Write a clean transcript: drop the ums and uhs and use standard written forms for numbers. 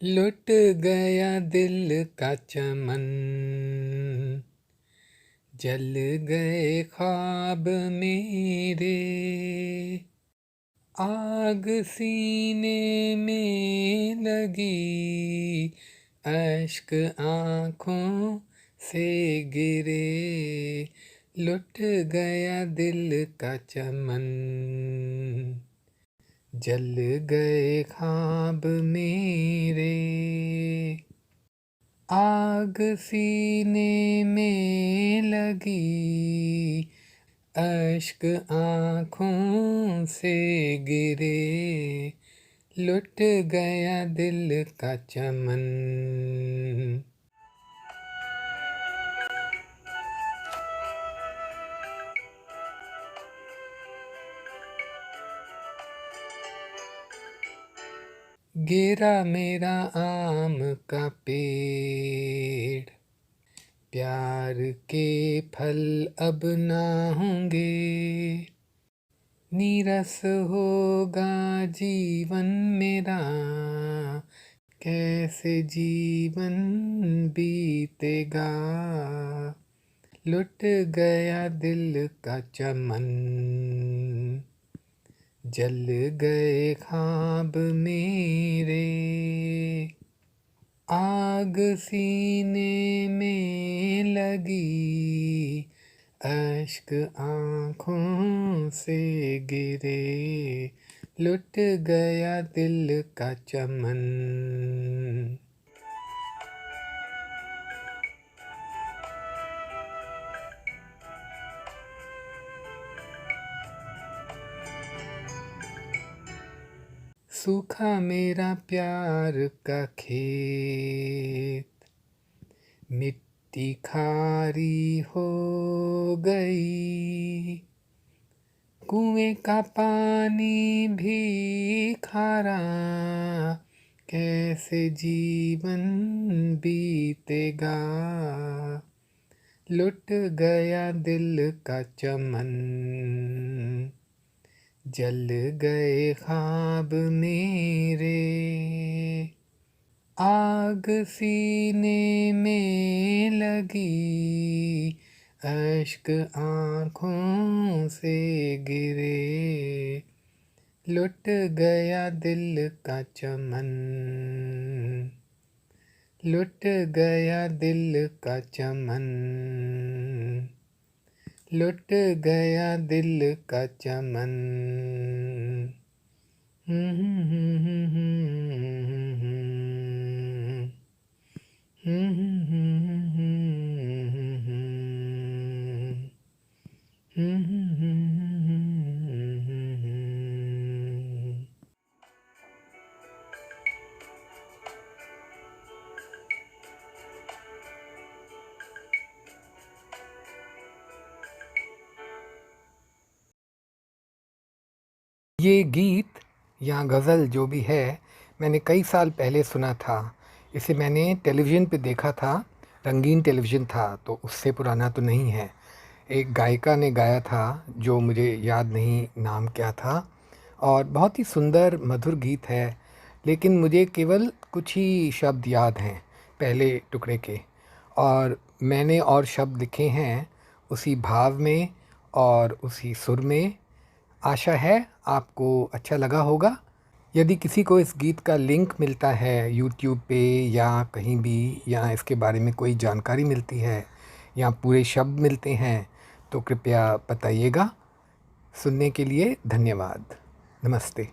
लुट गया दिल का चमन, जल गए ख्वाब मेरे। आग सीने में लगी, अश्क आँखों से गिरे। लुट गया दिल का चमन, जल गए ख्वाब मेरे। आग सीने में लगी, अश्क आँखों से गिरे। लुट गया दिल का चमन। गिरा मेरा आम का पेड़, प्यार के फल अब ना होंगे। नीरस होगा जीवन मेरा, कैसे जीवन बीतेगा। लुट गया दिल का चमन, जल गए ख्वाब मेरे। आग सीने में लगी, अश्क आँखों से गिरे। लुट गया दिल का चमन। सूखा मेरा प्यार का खेत, मिट्टी खारी हो गई। कुएं का पानी भी खारा, कैसे जीवन बीतेगा। लुट गया दिल का चमन, जल गए ख्वाब मेरे। आग सीने में लगी, अश्क आँखों से गिरे। लुट गया दिल का चमन, लुट गया दिल का चमन। लुट गया दिल का चमन। ये गीत या गज़ल जो भी है, मैंने कई साल पहले सुना था। इसे मैंने टेलीविज़न पे देखा था, रंगीन टेलीविज़न था, तो उससे पुराना तो नहीं है। एक गायिका ने गाया था जो मुझे याद नहीं नाम क्या था, और बहुत ही सुंदर मधुर गीत है। लेकिन मुझे केवल कुछ ही शब्द याद हैं पहले टुकड़े के, और मैंने और शब्द लिखे हैं उसी भाव में और उसी सुर में। आशा है आपको अच्छा लगा होगा। यदि किसी को इस गीत का लिंक मिलता है यूट्यूब पे या कहीं भी, या इसके बारे में कोई जानकारी मिलती है या पूरे शब्द मिलते हैं, तो कृपया बताइएगा। सुनने के लिए धन्यवाद। नमस्ते।